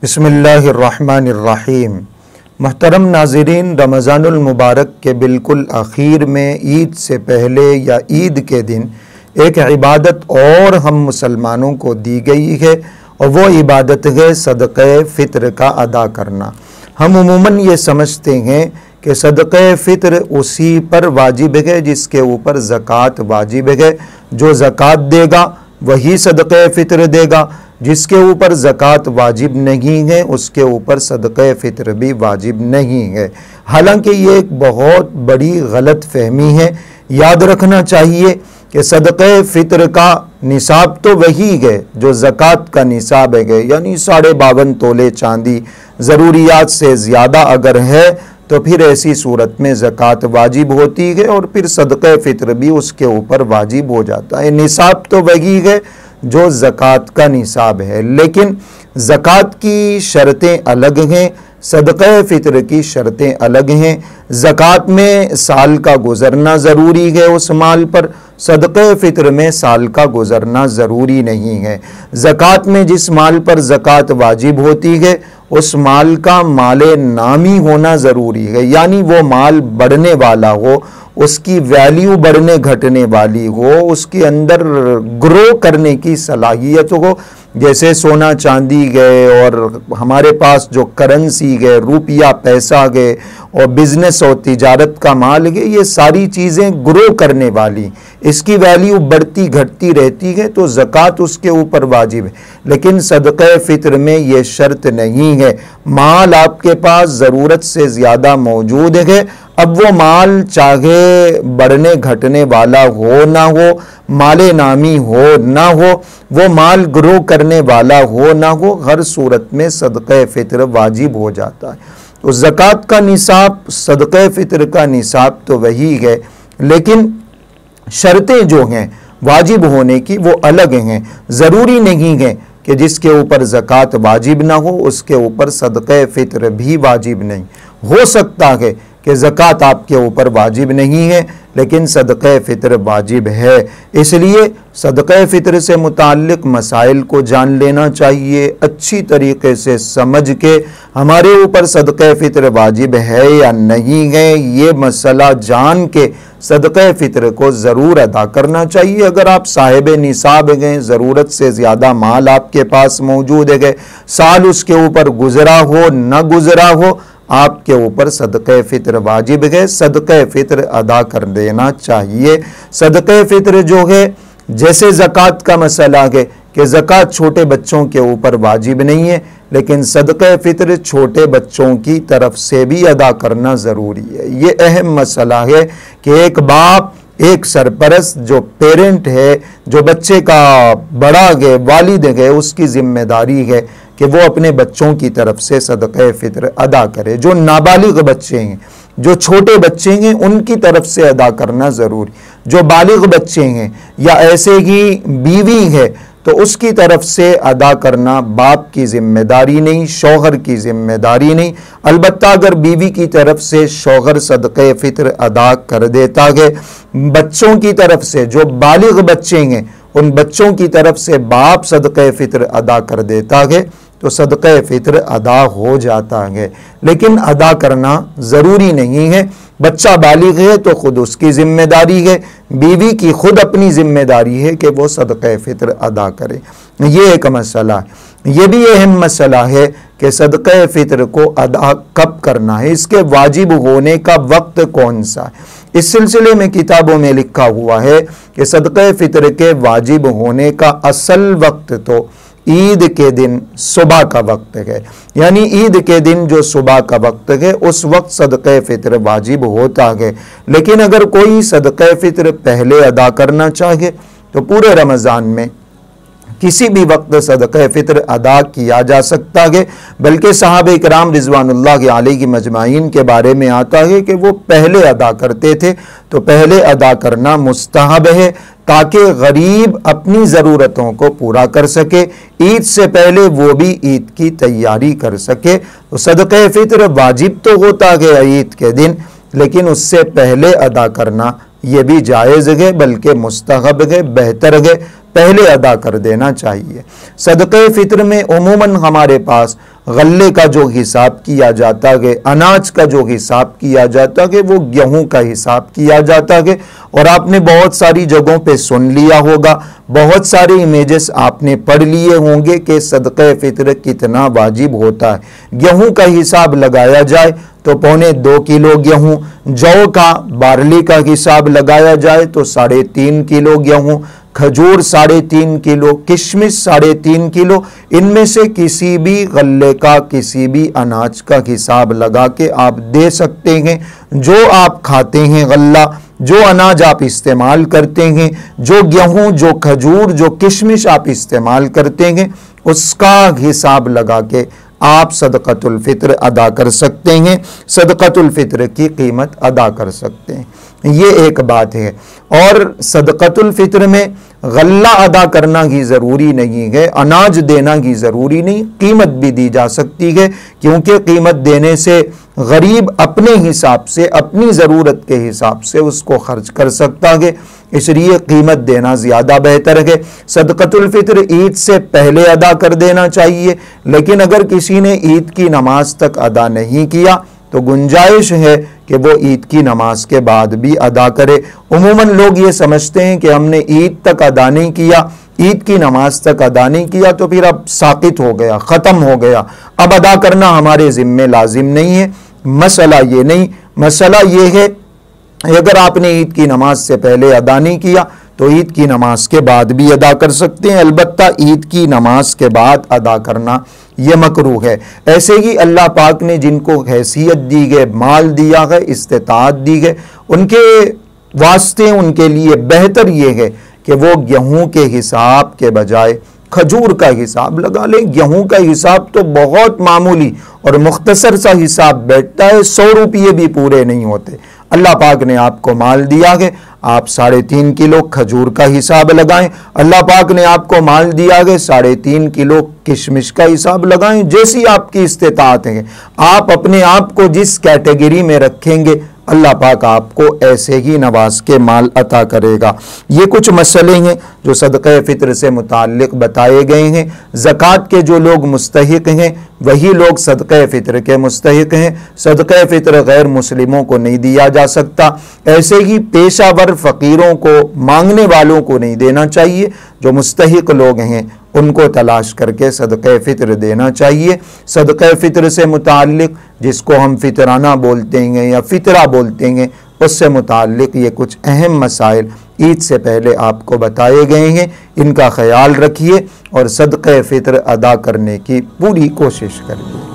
बिस्मिल्लाहिर्रहमानिर्रहीम। महतरम नाज़रीन, रमज़ानुल मुबारक के बिल्कुल आखिर में ईद से पहले या ईद के दिन एक इबादत और हम मुसलमानों को दी गई है और वो इबादत है सदक़े फ़ित्र का अदा करना। हम उमूमन ये समझते हैं कि सदक़े फ़ित्र उसी पर वाजिब है जिसके ऊपर ज़कात वाजिब है। जो ज़कात देगा वही सदक़े फ़ित्र देगा। जिसके ऊपर ज़कात वाजिब नहीं है उसके ऊपर सदक़े फ़ित्र भी वाजिब नहीं है। हालांकि ये एक बहुत बड़ी गलत फहमी है। याद रखना चाहिए कि सदक़े फ़ित्र का निसाब तो वही है जो ज़कात का निसाब है, यानी 52.5 तोले चांदी। ज़रूरियात से ज़्यादा अगर है तो फिर ऐसी सूरत में ज़कात वाजिब होती है और फिर सदक़े फ़ित्र भी उसके ऊपर वाजिब हो जाता है। निसाब तो वही है जो ज़कात का निसाब है, लेकिन ज़कात की शर्तें अलग हैं, सदक़े फ़ित्र की शर्तें अलग हैं। ज़कात में साल का गुज़रना ज़रूरी है उस माल पर, सदक़े फ़ित्र में साल का गुज़रना ज़रूरी नहीं है। ज़कात में जिस माल पर ज़कात वाजिब होती है उस माल का माले नामी होना ज़रूरी है, यानी वो माल बढ़ने वाला हो, उसकी वैल्यू बढ़ने घटने वाली हो, उसके अंदर ग्रो करने की सलाहियत हो। जैसे सोना चांदी गए और हमारे पास जो करेंसी गए, रुपया पैसा गए और बिज़नेस और तिजारत का माल गए, ये सारी चीज़ें ग्रो करने वाली, इसकी वैल्यू बढ़ती घटती रहती है तो ज़कात उसके ऊपर वाजिब है। लेकिन सदक़े फ़ित्र में ये शर्त नहीं है। माल आपके पास ज़रूरत से ज़्यादा मौजूद है, अब वो माल चाहे बढ़ने घटने वाला हो ना हो, माले नामी हो ना हो, वो माल ग्रो करने वाला हो ना हो, हर सूरत में सदक़े फ़ित्र वाजिब हो जाता है। तो ज़कात का निसाब, सदक़े फ़ित्र का निसाब तो वही है, लेकिन शर्तें जो हैं वाजिब होने की वो अलग हैं। ज़रूरी नहीं है कि जिसके ऊपर ज़कात वाजिब ना हो उसके ऊपर सदक़े फ़ित्र भी वाजिब नहीं हो। सकता है कि ज़कात आपके ऊपर वाजिब नहीं है लेकिन सदक़े फ़ित्र वाजिब है। इसलिए सदक़े फ़ित्र से मुताल्लिक़ मसाइल को जान लेना चाहिए, अच्छी तरीक़े से समझ के हमारे ऊपर सदक़े फ़ित्र वाजिब है या नहीं है ये मसला जान के सदक़े फ़ित्र को ज़रूर अदा करना चाहिए। अगर आप साहिब निसाब हैं, ज़रूरत से ज़्यादा माल आपके पास मौजूद है, साल उसके ऊपर गुज़रा हो न गुज़रा हो, आपके ऊपर सदक़े फ़ित्र वाजिब है, सदक़े फ़ित्र अदा कर देना चाहिए। सदक़े फ़ित्र जो है, जैसे ज़कात का मसला है कि ज़कात छोटे बच्चों के ऊपर वाजिब नहीं है, लेकिन सदक़े फ़ित्र छोटे बच्चों की तरफ से भी अदा करना ज़रूरी है। ये अहम मसला है कि एक बाप, एक सरपरस्त जो पेरेंट है, जो बच्चे का बड़ा है, वालिद है, उसकी ज़िम्मेदारी है कि वो अपने बच्चों की तरफ से सदक़े फ़ित्र अदा करे। जो नाबालिग बच्चे हैं, जो छोटे बच्चे हैं, उनकी तरफ से अदा करना ज़रूरी। जो बालिग बच्चे हैं या ऐसे ही बीवी है तो उसकी तरफ से अदा करना बाप की ज़िम्मेदारी नहीं, शौहर की ज़िम्मेदारी नहीं। अलबत्ता अगर बीवी की तरफ से शौहर सदक़े फ़ित्र अदा कर देता है, बच्चों की तरफ से जो बालिग बच्चे हैं उन बच्चों की तरफ से बाप सदक़े फ़ित्र अदा कर देता है तो सदक़े फ़ित्र अदा हो जाता है। लेकिन अदा करना ज़रूरी नहीं है। बच्चा बालिग है तो ख़ुद उसकी ज़िम्मेदारी है, बीवी की ख़ुद अपनी ज़िम्मेदारी है कि वो सदक़े फ़ित्र अदा करे। ये एक मसला है। ये भी अहम मसला है कि सदक़े फ़ित्र को अदा कब करना है, इसके वाजिब होने का वक्त कौन सा है। इस सिलसिले में किताबों में लिखा हुआ है कि सदक़े फ़ित्र के वाजिब होने का असल वक्त तो ईद के दिन सुबह का वक्त है, यानी ईद के दिन जो सुबह का वक्त है उस वक्त सदक़े फ़ित्र वाजिब होता है। लेकिन अगर कोई सदक़े फ़ित्र पहले अदा करना चाहे तो पूरे रमज़ान में किसी भी वक्त सदक़े फ़ित्र अदा किया जा सकता है। बल्कि सहाबा इकराम रिज़वानुल्लाह अलैहिम अजमाइन के बारे में आता है कि वो पहले अदा करते थे, तो पहले अदा करना मुस्तहब है ताकि गरीब अपनी ज़रूरतों को पूरा कर सके, ईद से पहले वो भी ईद की तैयारी कर सके। तो सदक़े फ़ित्र वाजिब तो होता है ईद के दिन, लेकिन उससे पहले अदा करना ये भी जायज़ है, बल्कि मुस्तहब है, बेहतर है, पहले अदा कर देना चाहिए। सदक़े फ़ित्र में उमूमन हमारे पास गल्ले का जो हिसाब किया जाता है, अनाज का जो हिसाब किया जाता है, वो गेहूं का हिसाब किया जाता है। और आपने बहुत सारी जगहों पे सुन लिया होगा, बहुत सारे इमेजेस आपने पढ़ लिए होंगे कि सदक़े फ़ित्र कितना वाजिब होता है। गेहूं का हिसाब लगाया जाए तो 2.25 किलो गेहूं, जौ का बारली का हिसाब लगाया जाए तो 3.5 किलो गेहूं, खजूर 3.5 किलो, किशमिश 3.5 किलो। इनमें से किसी भी गल्ले का, किसी भी अनाज का हिसाब लगा के आप दे सकते हैं। जो आप खाते हैं गल्ला, जो अनाज आप इस्तेमाल करते हैं, जो गेहूं, जो खजूर, जो किशमिश आप इस्तेमाल करते हैं, उसका हिसाब लगा के आप सदक़तुल फ़ित्र अदा कर सकते हैं, सदक़तुल फ़ित्र की कीमत अदा कर सकते हैं। ये एक बात है। और सदक़तुल फ़ित्र में गल्ला अदा करना ही ज़रूरी नहीं है, अनाज देना ही ज़रूरी नहीं, कीमत भी दी जा सकती है, क्योंकि कीमत देने से गरीब अपने हिसाब से, अपनी ज़रूरत के हिसाब से उसको खर्च कर सकता है, इसलिए कीमत देना ज़्यादा बेहतर है। सदक़तुल फ़ित्र ईद से पहले अदा कर देना चाहिए, लेकिन अगर किसी ने ईद की नमाज तक अदा नहीं किया तो गुंजाइश है कि वो ईद की नमाज के बाद भी अदा करे। उमूमन लोग ये समझते हैं कि हमने ईद तक अदा नहीं किया, ईद की नमाज तक अदा नहीं किया तो फिर अब साकित हो गया, ख़त्म हो गया, अब अदा करना हमारे ज़िम्मे लाजिम नहीं है। मसला ये नहीं, मसला ये है अगर आपने ईद की नमाज से पहले अदा नहीं किया तो ईद की नमाज के बाद भी अदा कर सकते हैं, अलबत्ता ईद की नमाज के बाद अदा करना ये मकरूह है। ऐसे ही अल्लाह पाक ने जिनको हैसियत दी है, माल दिया है, इस्तिताअत दी है, उनके वास्ते, उनके लिए बेहतर ये है कि वो गेहूं के हिसाब के बजाय खजूर का हिसाब लगा लें। गेहूं का हिसाब तो बहुत मामूली और मुख्तसर सा हिसाब बैठता है, 100 रुपये भी पूरे नहीं होते। अल्लाह पाक ने आपको माल दिया है, आप 3.5 किलो खजूर का हिसाब लगाएं। अल्लाह पाक ने आपको माल दिया है, 3.5 किलो किशमिश का हिसाब लगाएं। जैसी आपकी इस्तिताअत है, आप अपने आप को जिस कैटेगरी में रखेंगे अल्लाह पाक आपको ऐसे ही नवाज के माल अता करेगा। ये कुछ मसले हैं जो सदक़े फ़ित्र से मुताल्लिक़ बताए गए हैं। ज़कात के जो लोग मुस्तहिक़ हैं वही लोग सदक़े फ़ित्र के मुस्तहिक़ हैं। सदक़े फ़ित्र गैर मुस्लिमों को नहीं दिया जा सकता। ऐसे ही पेशावर फ़कीरों को, मांगने वालों को नहीं देना चाहिए। जो मुस्तहिक़ लोग हैं उनको तलाश करके सदक़े फ़ित्र देना चाहिए। सदक़े फ़ित्र से मुताल्लिक़ जिसको हम फ़ितराना बोलते हैं या फ़ितरा बोलते हैं, उससे मुताल्लिक़ ये कुछ अहम मसाइल ईद से पहले आपको बताए गए हैं। इनका ख्याल रखिए और सदक़े फ़ित्र अदा करने की पूरी कोशिश करिए।